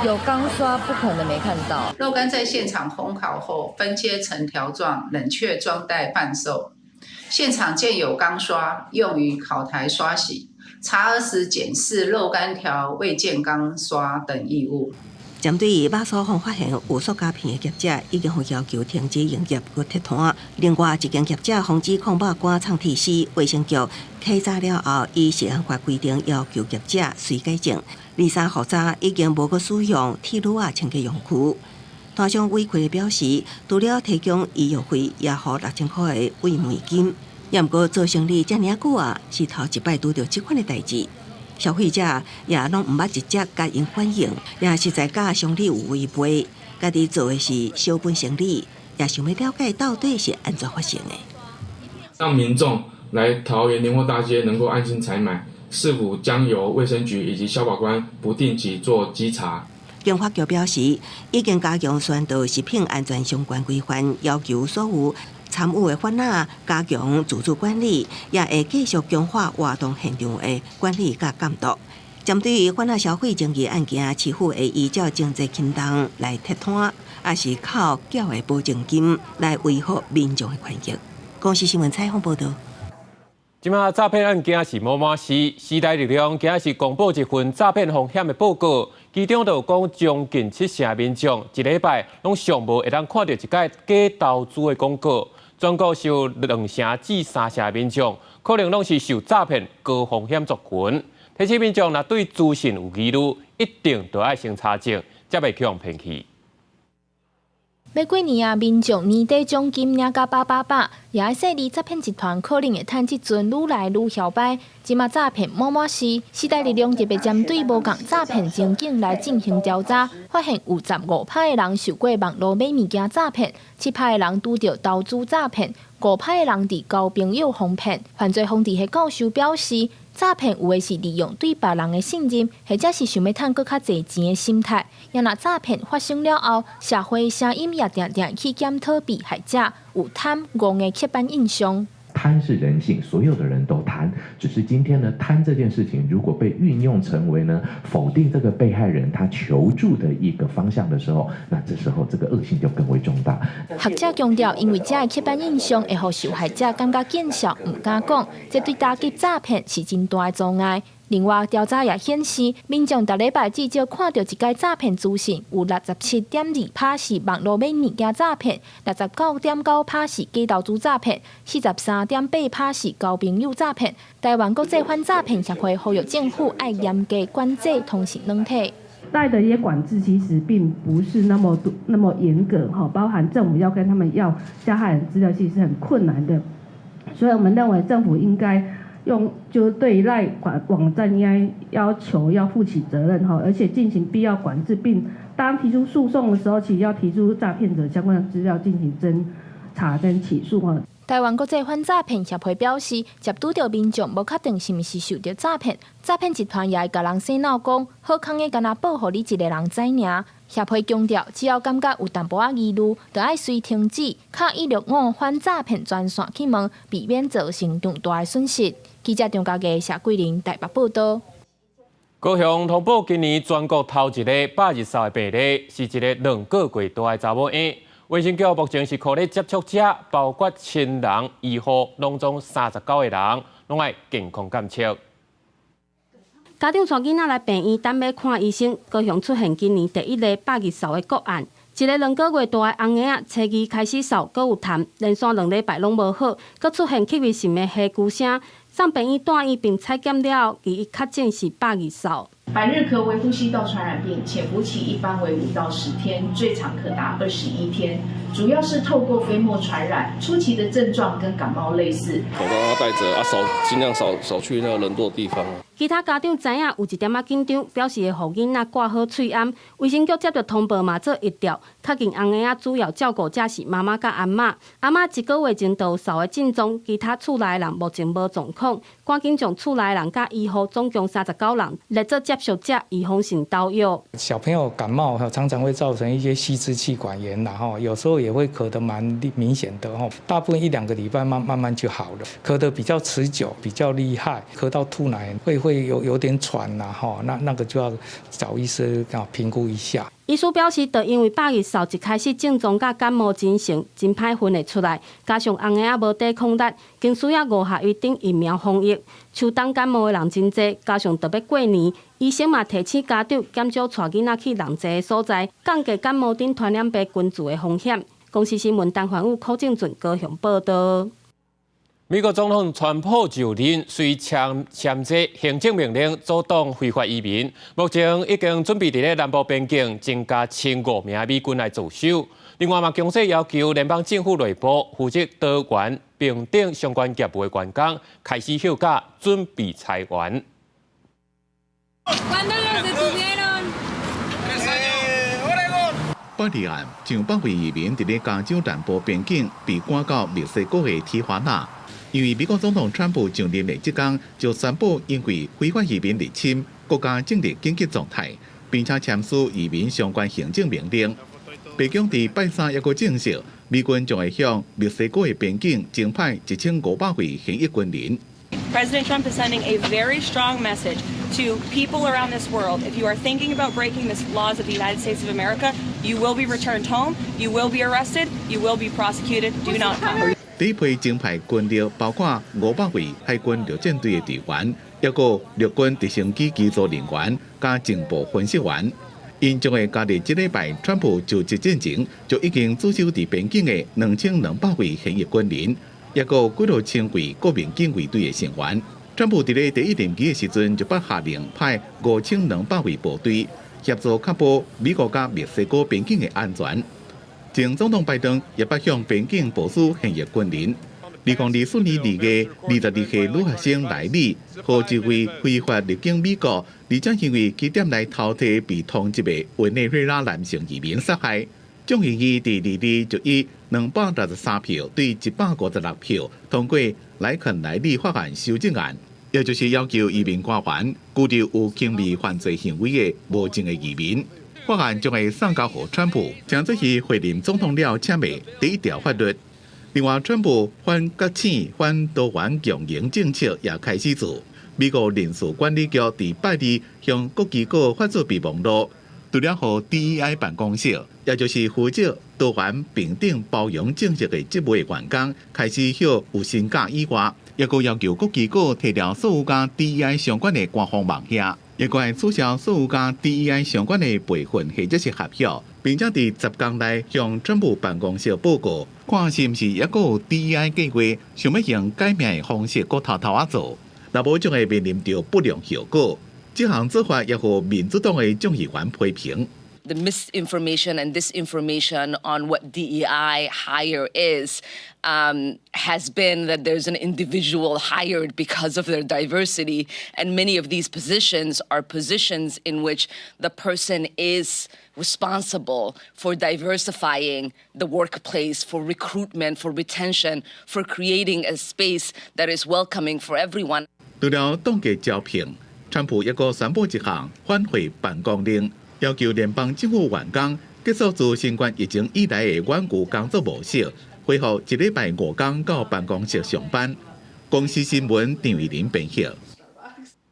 有钢刷不可能没看到。肉干在现场烘烤后分切成条状，冷却装袋贩售。现场建有钢刷，用于烤台刷洗。查核时检视肉干条未见钢刷等异物。针对肉酥坊发现有塑胶片的业者，已经要求停止营业和贴摊。另外一间业者防止控肉干藏铁丝，卫生局稽查了后，依食安法规定要求业者随改正。23号早已经无搁使用铁路啊清洁用具。摊商委屈表示，除了提供医药费，也予6000块的慰问金。也毋过做生意遮尔久啊，是头一摆拄到即款的代志。消费者也拢毋捌直接甲因反映，也实在甲商理有违背。家己做的是小本生意，也想要了解到底是安怎发生的。让民众来桃园年货大街能够安心采买，是否将由卫生局以及消保官不定期做稽查？经发局表示，已经加强宣导食品安全相关规范，要求所有参与的法仔加强自主管理，也会继续强化活动现场的管理甲监督。针对于法仔消费争议案件，市府会依照经济轻重来贴摊，也是靠缴的保证金来维护民众的权益。公视新闻采访报道。即马诈骗案件是满满是时代力量，今日是公布一份诈骗风险的报告，其中就讲将近70%民众一礼拜拢上无会当看到一个假投资的广告，全国是有2%至3%民众可能拢是受诈骗高风险族群。提醒民众若对资讯有疑虑，一定都要先查证，才袂去用骗去。要过年啊，民众年底奖金领到888，也爱说诈骗集团可能会趁即阵愈来愈嚣摆。即马诈骗满满是，时代力量特别针对无共诈骗情景来进行调查，发现有15%的人受过网络买物件诈骗，7%的人拄到投资诈骗，5%的人伫交朋友哄骗。犯罪防治系教授表示，诈骗有的是利用对别人的信任，或者是想要赚更较侪钱的心态。若诈骗发生了后，社会声音也常常去检讨被害者有贪戇的刻板印象。贪是人性，所有的人都贪，只是今天呢，贪这件事情如果被运用成为呢否定这个被害人他求助的一个方向的时候，那这时候这个恶性就更为重大。学者强调，因为这的刻板印象会让受害者感觉见笑，唔敢讲，这对打击诈骗是真大的障碍。另外，调查也显示，民众逐礼拜至少看到一个诈骗资讯，有67.2%是网络买物件诈骗，69.9%是假投资诈骗，43.8%是交朋友诈骗。台湾国际反诈骗协会呼吁政府爱严格管制通讯软体。赖的一些管制其实并不是那么严格哈，包含政府要跟他们要加害人资料，其实是很困难的。所以我们认为政府应该就对赖网站应该要求要负起责任哈，而且进行必要管制，并当提出诉讼的时候，其实要提出诈骗者相关的资料进行侦查跟起诉哈。台湾国际反诈骗协会表示，接拄到民众无确定是毋是受到诈骗，诈骗集团也会甲人洗脑讲，好康的敢若保护你一个人知尔。协会强调，只要感觉有淡薄仔疑虑，就爱随停止，敲165反诈骗专线去问，避免造成重大的损失。记者张家嘅谢桂玲台北报道。高雄通报今年全国头一个8日扫的病例，是一个2个月大的查某婴。卫生局目前是鼓励接触者，包括亲人、医护，拢总39个人，拢爱健康监测。家长带囡仔来病院等要看医生，高雄出现今年第一例8日扫的个案。一个2个月大的翁仔仔，初二开始扫，阁有痰，连续2礼拜拢无好，阁出现气味深的黑咕声。上病院住院并采检了后，伊确诊是8日扫。百日咳为呼吸道传染病，潜伏期一般为5到10天，最长可达21天。主要是透过飞沫传染，初期的症状跟感冒类似。口罩要戴着，尽量少去那个人多的地方。其他家长知影有一点仔紧张，表示会互囡仔挂好喙罨。卫生局接到通报嘛，做一调，确定翁仔仔主要照顾者是妈妈甲阿嬷。阿嬷1个月前就有扫的症状，其他厝内人目前无状况，赶紧将厝内人甲医护总共39人列做接触者，预防性投药。小朋友感冒常常会造成一些吸支气管炎有时候也会咳得蛮明显的大部分1-2个礼拜慢慢就好了。咳得比较持久、比较厉害，咳到吐奶会有点喘那个就要找医生评估一下。医师表示，就因为8日扫一开始症状甲感冒真成，真歹分得出来，加上翁仔仔无抵抗力，更需要5下预定疫苗防疫。秋冬感冒的人真多，加上特别过年，医生嘛提醒家长减少带囡仔去人侪的所在，降低感冒等传染病群聚的风险。公视新闻陈环宇、柯正俊高雄报道。美国总统川普就任，虽签这行政命令阻挡非法移民，目前已经准备在南部边境增加1500名美军来驻守。另外嘛，强势要求联邦政府内部负责多元平等相关业务的员工开始休假，准备裁员。8日暗，上百位移民伫咧加州南部边境被赶到墨西哥的提华纳。因为美国总统川普上任的即天就宣布，因为非法移民入侵，国家进入紧急状态，并且签署移民相关行政命令。白宫伫拜三也阁证实，美军将会向墨西哥的边境增派1500位现役军人。President Trump is sending a very strong message to people around this world. If you are thinking about breaking the laws of the United States of America, you will be returned home, you will be arrested, you will be prosecuted. Do not come. 第一批增派军力包括500位海军陆战队的队员，也有陆军直升机机组人员加情报分析员。因将会加入这礼拜川普就职之前就已经驻守伫边境的2200位现役军人。也有几多千位国民警卫队的成员。川普伫咧第一任期的时阵，就把下令派5200位部队协助确保美国甲墨西哥边境的安全。前总统拜登也北向边境部署现役军人。2024年2月，22岁女学生莱里，和一位非法入境美国，而且因为起点内偷摕被通缉的委内瑞拉男性移民杀害。众议院第2日就以263票对156票通过莱肯莱利法案修正案，也就是要求移民官员拘留有轻微犯罪行为的无证的移民。法案将会送交给川普，将这是会任总统了签的第一条法律。另外，川普反国产、反多元共赢政策也开始做。美国人事管理局第拜日向各机构发出备忘录。除了和 DEI 办公室，也就是负责多元平等包容政策的职务员工开始向有薪假以外，也个要求各机构提掉所有跟 DEI 相关的官方网页，也个取消所有跟 DEI 相关的备份或者是合约，并且伫10天内向川普办公室报告，看是毋是也个有 DEI 计划想要用改名的方式搁偷偷做，若无将会面临到不良效果。这项做法也和民主党的众议员批评。The misinformation and disinformation on what DEI hire is has been that there's an individual hired because of their diversity, and many of these positions are positions in which the person is responsible for diversifying the workplace, for recruitment, for retention, for creating a space that is welcoming for everyone. 除了冻结招聘，川普也个宣布一项返回办公令，要求联邦政府员工结束自新冠疫情以来的远距工作模式，恢复一礼拜5天到办公室上班。公司新闻张玉林编写。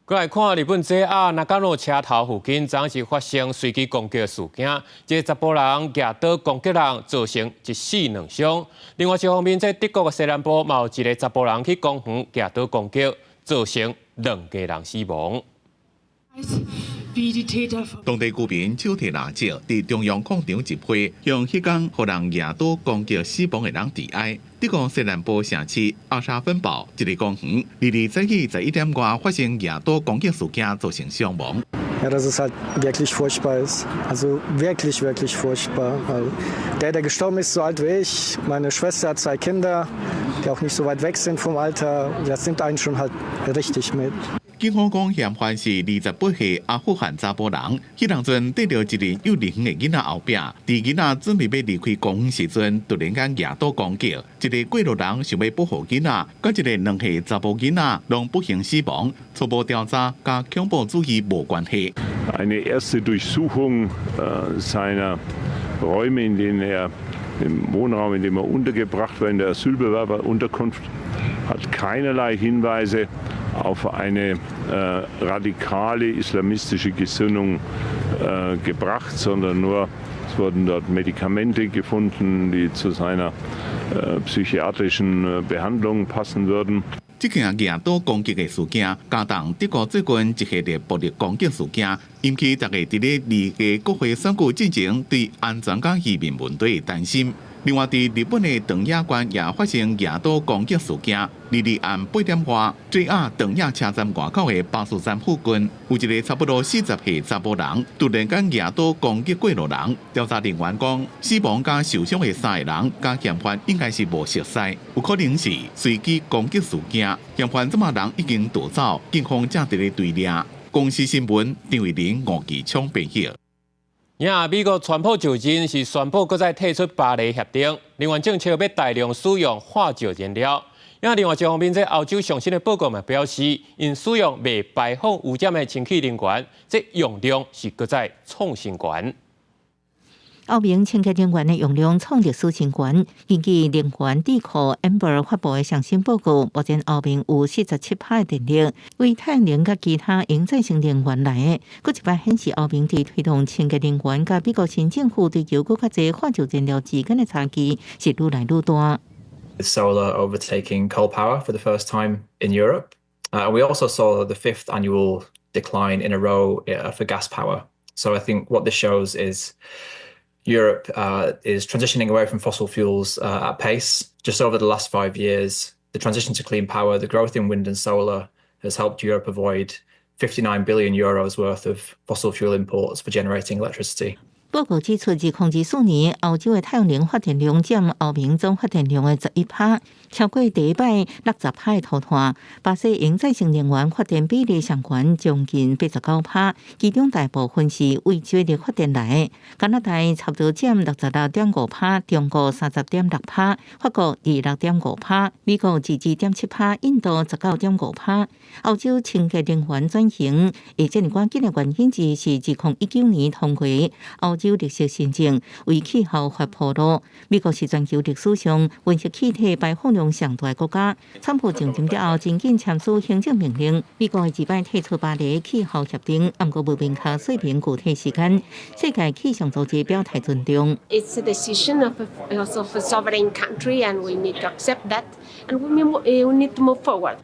过来看日本 JR 那加路车头附近，昨是发生随机攻击事件，这查甫人举刀攻击人，造成1死2伤。另外一方面，在德国的西南部，有一个查甫人去公园举刀攻击，造成2个人死亡。当地居民手提蜡烛，伫中央广场集会，向迄天互人举刀攻击死亡的人致哀。德国西南部城市奥沙芬堡一个公园，22早起11点外发生举刀攻击事件，造成伤亡。Ja, dass es halt wirklich furchtbar ist. Also wirklich, wirklich furchtbar. Der gestorben ist, so alt wie ich. Meine Schwester hat 2 Kinder, die auch nicht so weit weg sind vom Alter. Das nimmt einen schon halt richtig mit. 警方讲，嫌犯是28岁阿富汗查甫人，迄当阵缀着一个幼儿园的囡仔后壁，伫囡仔准备要离开公园时阵，突然间举刀攻击，一个过路人想要保护囡仔，甲一个2岁查甫囡仔拢不幸死亡。初步调查甲恐怖主义无关系。Eine erste Durchsuchung seiner Räume, in denen im Wohnraum, in dem untergebracht war, in der Asylbewerberunterkunft, hat keinerlei Hinweise auf eine radikale islamistische Gesinnung gebracht, sondern nur es wurden dort Medikamente gefunden, die zu seiner psychiatrischen Behandlung passen würden. 这件举刀攻击的事件，加重德国最近一系列暴力攻击事件，引起大家伫咧2个国会选举进前对安全甲移民问题的担心。另外，伫日本的长野县也发生举刀攻击事件。22暗8点外，JR 长野车站外口的巴士站附近，有一个差不多40岁查甫人，突然间举刀攻击过路人。调查人员讲，死亡加受伤的3个人，加嫌犯应该是无熟悉，有可能是随机攻击事件。嫌犯这么人已经逃走，警方正伫咧追抓。公司新闻张伟林、吴其昌编写。美国川普就任是宣布，搁再退出巴黎协定。另外，政策要大量使用化石燃料。另外一方面，在欧洲上新的报告嘛表示，因使用未排放污染的氢气能源，这用量是搁再创新高。澳明清洁能源的用量创历史新高。根据能源智库 Amber 发布的上新报告，目前澳明有47%的电力为太阳能甲其他可再生能源来的。搁一摆显示，澳明伫推动清洁能源甲美国新政府追求搁较侪化石燃料之间的差距是愈来愈大。With solar overtaking coal power for the first time in Europe, we also saw the 5th annual decline in a row for gas power. So I think what this shows is Europe is transitioning away from fossil fuels at pace. Just over the last 5 years, the transition to clean power, the growth in wind and solar has helped Europe avoid 59 billion euros worth of fossil fuel imports for generating electricity. 报告指出，2024年澳洲的太阳能发电量占澳明总发电量的11%，超过第一摆60%的头段。巴西可再生能源发电比例上悬，将近89%，其中大部分是为水力发电来的。加拿大差不多占66.5%，中国30.6%，法国26.5%，美国22.7%，印度19.5%。澳洲清洁能源转型，这么关键的原因之一是2019年通过澳洲绿色新政，为气候发铺路。美国是全球历史上温室气体排放量上大的国家。川普上任之后，真紧签署行政命令，美国2摆退出巴黎气候协定，不过无明确说明具体时间。世界气象组织表态尊重。It's a decision of a sovereign country, and we need to accept that, and we need to move forward.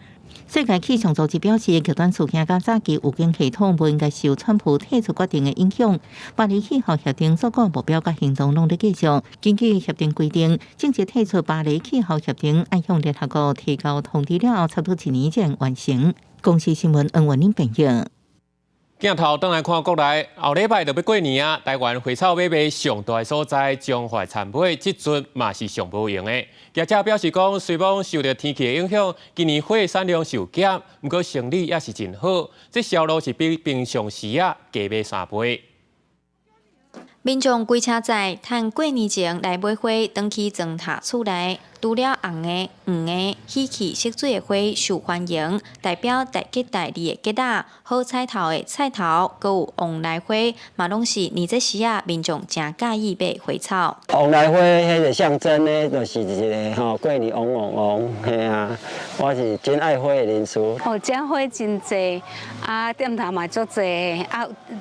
世界气象组织表示，极端事件甲早期预警系统不应该受川普退出决定的影响。巴黎气候协定所讲目标甲行动拢在继续。根据协定规定，正式退出巴黎气候协定，要向联合国提交通知了后，差不多1年才完成。公司新闻恩文林朋友。镜头转来看国内，后礼拜就要过年啊！台湾花草买卖上大的所在，中华产买这阵嘛是上无用的。业者表示讲，虽然受到天气的影响，今年花产量受减，不过生意也是真好。这销路是比平常时啊加买3倍。民众开车载趁过年前来买花，转去庄塔厝内，除了红的、黄的、喜气色水的花受欢迎，代表大吉大利的吉仔、好彩头的彩头，阁有旺来花，嘛拢是年这时啊，民众真介意买花草。旺来花迄个象征呢，就是一个过年旺旺旺，嘿啊，我是真爱花的人士。这花真济，店头嘛足济，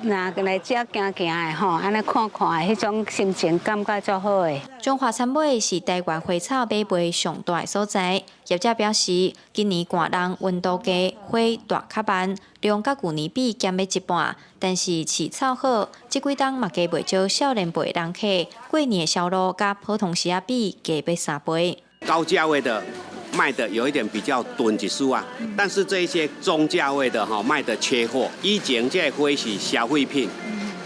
若来这行行的吼，安尼看。迄种心情感觉足好诶。中华产买是台湾花草买卖上大的所在。业者表示，今年寒冷温度低，花大较慢，量甲旧年比减了一半。但是饲草好，这几冬嘛加袂少少年辈人客，过年的销路甲普通时啊比加买3倍。高价位的卖的有一点比较钝一丝啊，但是这一些中价位的卖的缺货。以前这花是消费品。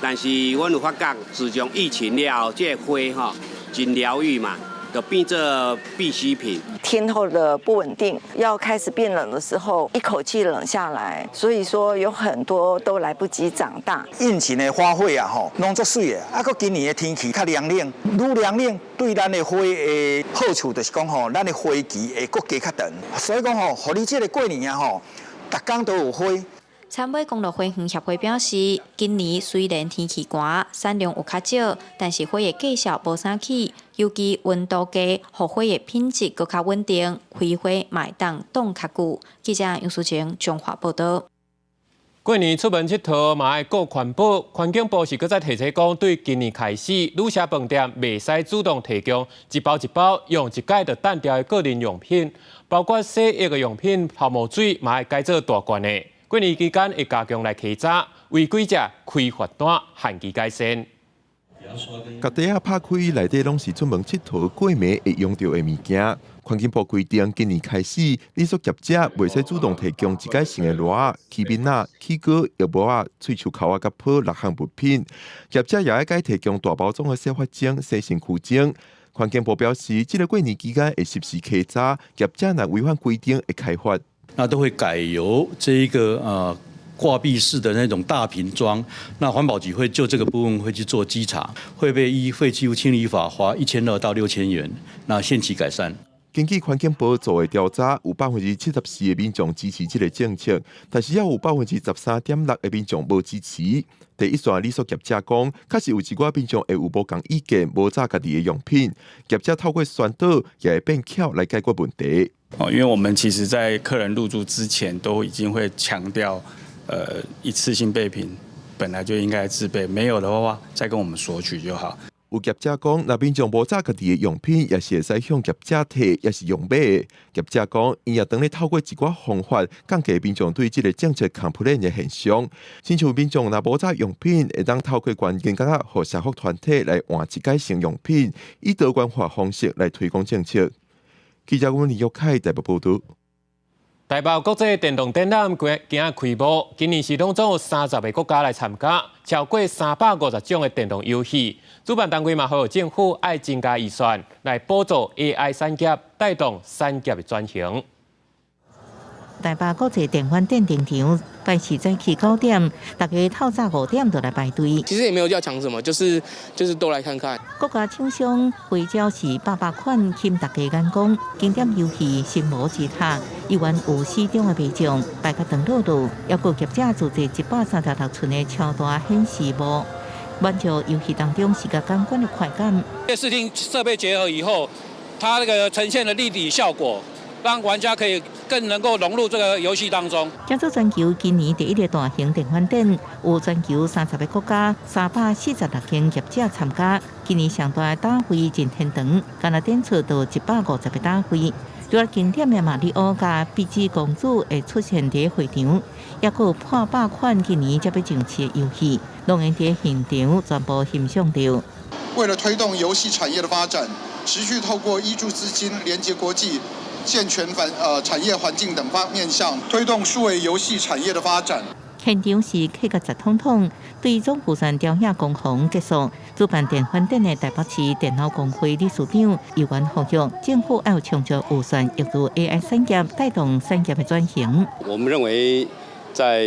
但是，阮有发觉，自从疫情了，这花真疗愈嘛，就变做必需品。天候的不稳定，要开始变冷的时候，一口气冷下来，所以说有很多都来不及长大。应景的花卉啊，拢足水的，搁今年的天气较凉冷，愈凉冷对咱的花的好处就是讲咱的花期会搁加较长。所以讲互你这个过年啊逐工都有花。产买公路花园协会表示，今年虽然天气寒，产量有较少，但是花的价销无啥起，尤其温度低，互花的品质搁较稳定，开花嘛会当挡较久。记者杨淑晴中华报道。过年出门佚佗嘛爱顾环保，环境部是搁再提醒讲，对今年开始，旅社饭店袂使主动提供一包一包用一届就断掉的个人用品，包括洗浴的用品、泡沫水嘛爱改做大罐的。过年期间会加强来稽查，违规者开罚单，限期改善。各地啊拍开内底拢是出门佚佗过暝会用到的物件。环境部规定，今年开始，你所业者袂使主动提供一届性的螺、起面仔、起膏、药膜啊、喙手扣啊、甲泡6项物品。业者也要该提供大包装的洗发精、洗身躯精。环境部表示，这个过年期间会实时稽查，业者若违反规定会开罚。那都会改由这一个挂壁式的那种大瓶装，那环保局会就这个部分会去做稽查，会被依废弃物清理法罚1200到6000元，那限期改善。根据环境部做的调查，有74%的民众支持这个政策，但是也有13.6%的民众无支持。第一线理所业者讲，确实有一寡民众会有无同意见，无炸家己的用品，业者透过宣导也会变巧来解决问题。因为我们其实在客人入住之前都已经会强调，一次性备品本来就应该自备，没有的话再跟我们索取就好。有业者讲，若民众无炸家己的用品，也是会使向业者摕，也是用买的。业者讲，因也当咧透过一寡方法降低民众对这个政策 complain 的现象。亲像民众若无炸用品，会当透过关键角和社福团体来换一改成用品，以多元化方式来推广政策。记者阮李玉凯台北报道。台北国际电动展览今日开幕，今年是拢总有30个国家来参加，超过350种的电动游戏。主办单位嘛，还有政府爱增加预算来补助 AI 产业，带动产业的转型。台北国际电玩展登场，拜四早起9点，大家透早5点就来排队。其实也没有要抢什么，就是都来看看。各家厂商花招是800款，吸大家眼光。经典游戏心魔之塔，依然有4种的卖奖，摆甲长乐路，也有业者组织136寸的超大显示幕，满足游戏当中视觉感官的快感。视听设备结合以后，它那个呈现的立体效果，让玩家可以更能够融入这个游戏当中。加州全球今年第一个大型电玩展，有全球30个国家346间业者参加。今年上大的大会真天长，敢若展出到150个大会。除了经典的马里奥甲碧姬公主会出现在会场，也有破100款今年才要上市的游戏，拢会在现场全部欣赏到。为了推动游戏产业的发展，持续透过挹注资金、连结国际、健全产业环境等面向，推动数位游戏产业的发展。现场是客家直统统，对总釜山雕像工行结束。主办电玩展的台北市电脑工会理事长余元呼吁，政府要充足预算，协助 AI 产业带动产业的转型。我们认为，在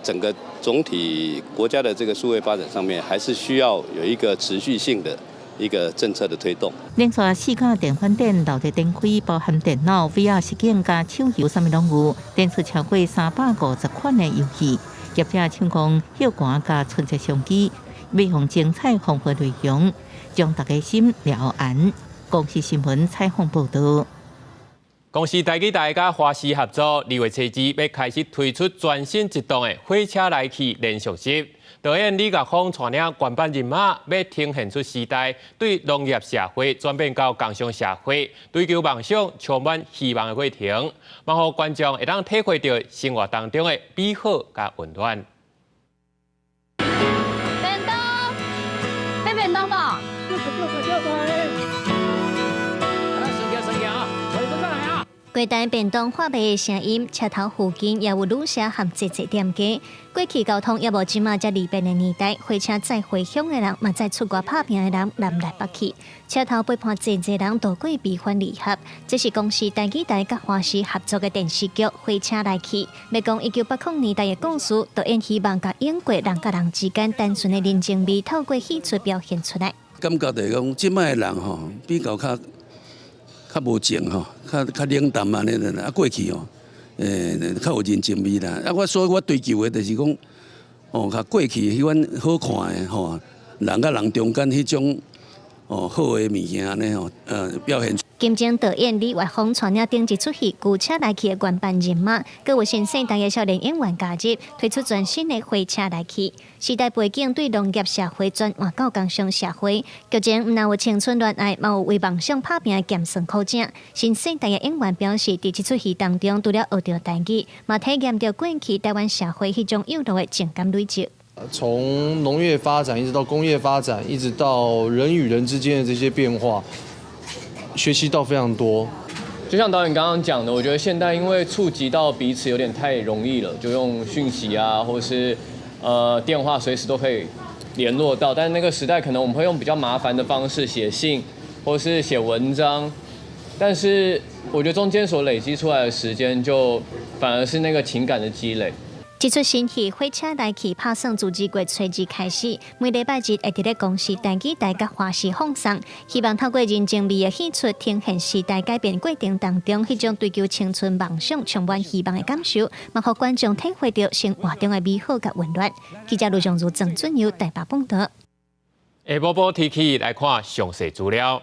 整个总体国家的这个数位发展上面，还是需要有一个持续性的一个政策的推动。连续4家电玩展陆续展开，包含电脑、VR 实境加手游，什么拢有，展出超过350款的游戏。业者唱功、hiệu果加春节相机，每项精彩丰富内容，将大家心了然。公视新闻采访报道。公司台积电甲华视合作，2月初2要开始推出全新一档的火车来去连续剧。导演李国峰带领原班人马，要呈现出时代对农业社会转变到工商社会，追求梦想、充满希望的过程，让互观众会当体会到生活当中的美好甲温暖。便当，买便当吧。各大便当话卖的声音，车头附近也有旅社和节店家。过去交通也无即马遮利便的年代，火车载回乡的人，嘛载出外打拼的人南来北去。车头陪伴济人度过悲欢离合。这是公司台积电甲华视合作的电视剧《火车来去》，要讲1980年代的故事，导演希望甲英国人甲人之间单纯的人情味，透过戏出表现出来。感觉就是讲，即摆的人吼，比较较无情吼，较冷淡安尼啦。啊，过去吼，较有人情味啦。啊，所以我追求的就是讲，较过去迄款好看的吼，人甲人中间迄种好的物件安尼吼，表现。金钟导演李月峰带领顶一出戏《旧车来去》的原班人马，各有新世代的少年演员加入，推出全新的《火车来去》。时代背景对农业社会转换到工商社会，剧情唔但有青春恋爱，嘛有为梦想打拼的艰辛苦者。新世代的演员表示，伫这出戏当中，除了学到台语，嘛体验到过去台湾社会迄种幼稚的情感累积。从农业发展一直到工业发展，一直到人与人之间的这些变化。学习到非常多，就像导演刚刚讲的，我觉得现代因为触及到彼此有点太容易了，就用讯息啊，或是电话随时都可以联络到。但是那个时代可能我们会用比较麻烦的方式写信，或是写文章。但是我觉得中间所累积出来的时间，就反而是那个情感的积累。这出新戏火车来去拍算自治月初2开始，每礼拜日会伫咧公司台机台甲花市放送，希望透过人情味的演出，呈现时代改变过程当中迄种追求青春梦想、充满希望的感受，嘛，互观众体会到生活中的美好甲温暖。记者卢尚如、郑准佑台北报道。下晡晡天气来看详细资料。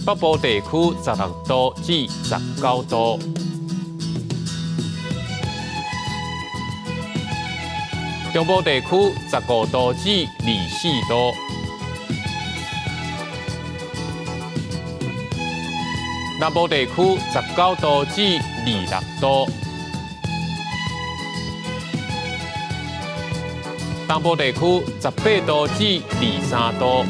北部地区16度至19度，中部地区15度至24度，南部地区19度至26度，东部地区18度至23度。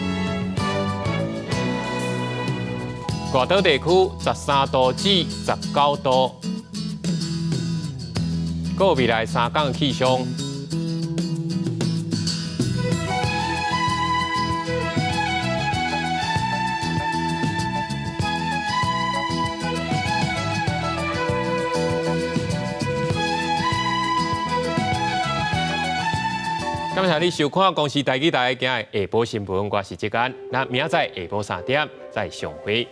外岛地区13度至19度，还有未来3天的气象。感谢你收看公视台记台今日下晡新闻，我是志刚。那明仔载下晡3点再相会。